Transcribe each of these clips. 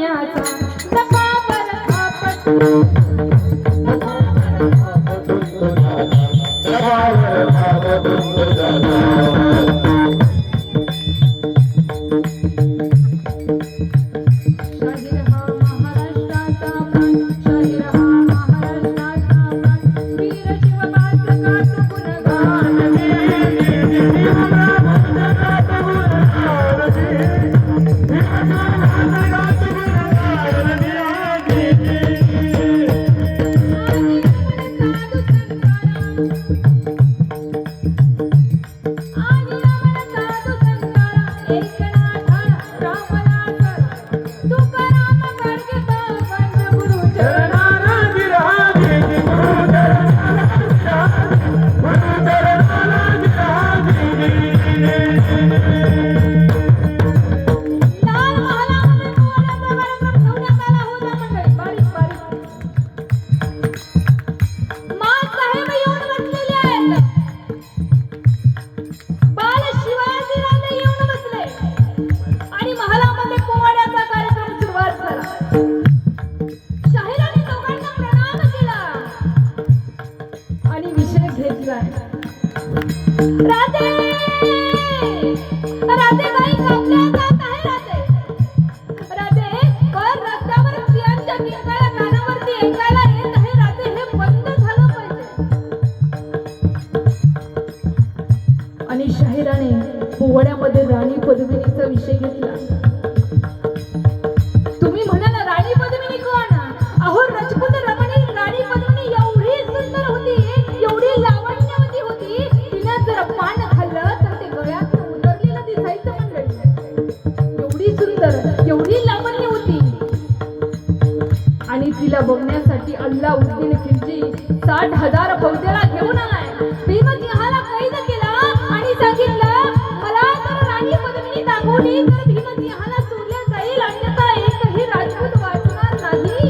सोन्याचा जपावर थापट शाहीर हा महाराष्ट्राचा प्राण, शाहीर हा महाराष्ट्राचा प्राण, वीर शिवबाचं गात गुणगान राधे राधे बाई कापल्या जात आहे राधे राधे पण रस्त्यावर स्त्रियांच्या किंकाळ्या कानावरती ऐकायला येत आहे राधे हे बंद झालं पाहिजे आणि शाहिराने पोवाड्यामध्ये राणी पद्मिनीचा विषय घेतला तुम्ही म्हणाला राणी पद्मिनी कोण अहो राजपूत रमणी राणी पद्मिनी एवढी सुंदर होती एवढी लावण्यवती होती जर पान खाल्लं तर ते गळ्यात उतरलेलं दिसायचं मंडळी एवढी सुंदर एवढी लावण्य होती आणि तिला बघण्यासाठी अल्लाउद्दीन खिलजी 60,000 फौजेला घेऊन आलाय भीमसिंहाला कैद केला आणि सांगितलं मला जर राणी पद्मिनी दाखवली तर भीमसिंहाला सोडलं जाईल अन्यथा एकही राजपूत वाचणार नाही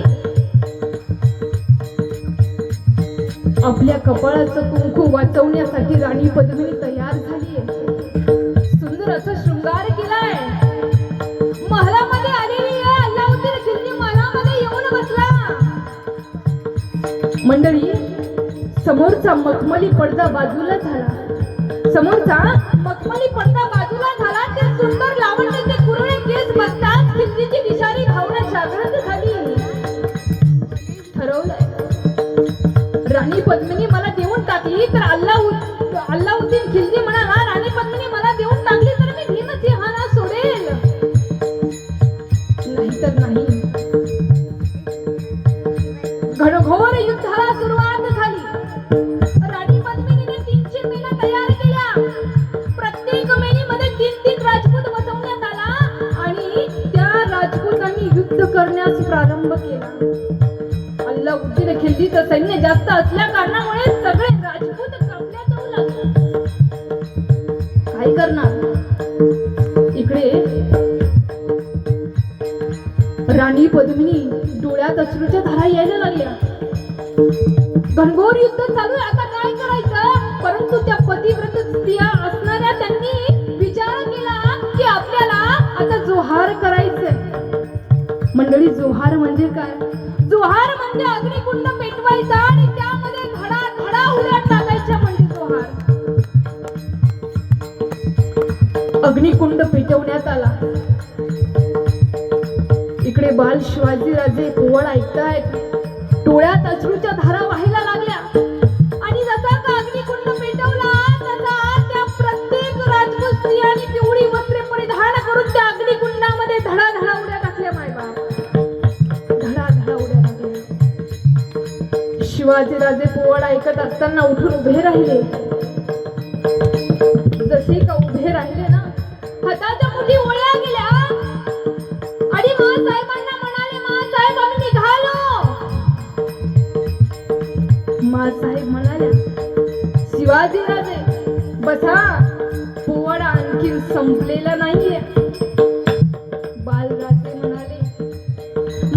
आपल्या कपाळाचं कुंकू वाचवण्यासाठी राणी पद्मिनी तयार झालीये सुंदर असं शृंगार केलाय महालामध्ये आलेली आहे अल्लाउद्दीन खिलजी महालामध्ये येऊन बसला मंडळी समोरचा मखमली पडदा बाजूला झाला समोरचा मखमली पडदा बाजूला झाला ते सुंदर लावण्याचे कुरळे केस बसतात खिलजीची विषारी भावना जागृत झाली ठरवलंय राणी पद्मिनी मला देऊन टाकली तर अल्लाउद्दीन खिलजी म्हणाला राणी पद्मिनी मला देऊन टाकली तर मी भीमसिंहाला सोडेल नाहीतर नाही घनघोर युद्धाला सुरुवात झाली राणी पद्मिनीने 300 मेला तयार केल्या प्रत्येक मेलीमध्ये 3-3 राजपूत बसवण्यात आला आणि त्या राजपूतांनी युद्ध करण्यास प्रारंभ केला अल्लाउद्दीन खिलजीचं सैन्य जास्त असल्या कारणामुळे सगळे राजपूत कापल्या जाऊ लागले काय करणार इकडे राणी पद्मिनी डोळ्यात अश्रूच्या धारा यायला लागल्या घनघोर युद्ध चालू आहे आता काय करायचं परंतु त्या पतिव्रत स्त्रिया असणाऱ्या त्यांनी विचार केला की आपल्याला आता जोहार करायचंय मंडळी जोहार म्हणजे काय जोहार म्हणजे अग्निकुंड पेटवायचा आणि त्यामध्ये धडा धडा उड्या टाकायच्या म्हणजे जोहार अग्निकुंड पेटवण्यात आला इकडे बाल शिवाजी राजे पोवाड ऐकतायत डोळ्यात अश्रूच्या धारा वाहायला लागल्या आणि जसा का अग्निकुंड पेटवला तसा त्या प्रत्येक राजपूत स्त्रियांनी पिवळी वस्त्रे परिधान करून त्या अग्निकुंडामध्ये धडा धडा उड्या टाकल्या मायबाप शिवाजी राजे पोवाडा ऐकत असताना उठून उभे राहिले जसे का उभे राहिले ना हाताच्या मुठी ओळ्या गेल्या आणि माँसाहेबांना म्हणाले माँसाहेब आम्ही निघालो माँसाहेब म्हणाल्या शिवाजी राजे बसा पोवाडा आणखी संपलेला नाहीये बालराजे म्हणाले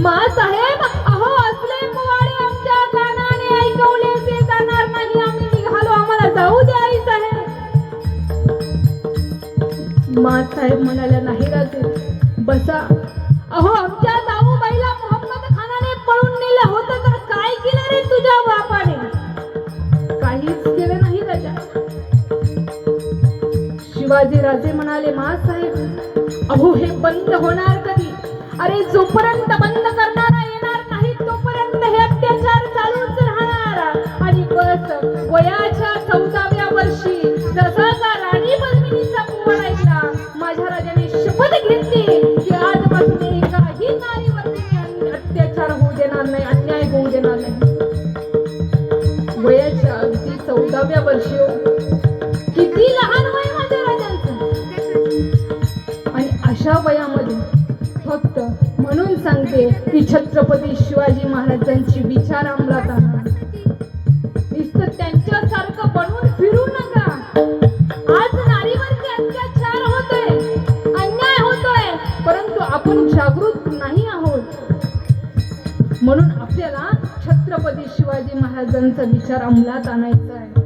माँसाहेब अहो असले पोवाडे आमच्या कानाने ऐकवले ते जाणार नाही आम्ही निघालो आम्हाला जाऊ द्या आई साहेब माँसाहेब म्हणाल्या नाही राजे बसा अहो आमच्या जाऊ शिवाजी राजे म्हणाले, माँसाहेब अहो हे बंद होणार कधी? अरे जोपर्यंत बंद करणारा येणार नाही तोपर्यंत हे अत्याचार चालूच राहणार. आणि बस वयाच्या 14व्या वर्षी जसा का राणी पद्मिनीचा पोवाडा ऐकला, माझ्या राजाने शपथ घेतली की आजपासून एकाही नारीवरती अत्याचार होऊ देणार नाही, अन्याय होऊ देणार नाही. वयाच्या अगदी 14व्या वर्षी हो. किती लहान वय माझ्या राजांचं. आणि अशा वयामध्ये फक्त म्हणून सांगते की छत्रपती शिवाजी महाराजांची विचार अंमलात आणा. नुसतं त्यांच्यासारखं बनून फिरू नका. आज नारीवरती अत्याचार होतोय, अन्याय होतोय, परंतु आपण जागृत नाही आहोत. म्हणून आपल्याला छत्रपती शिवाजी महाराजांचा विचार अंमलात आणायचा आहे.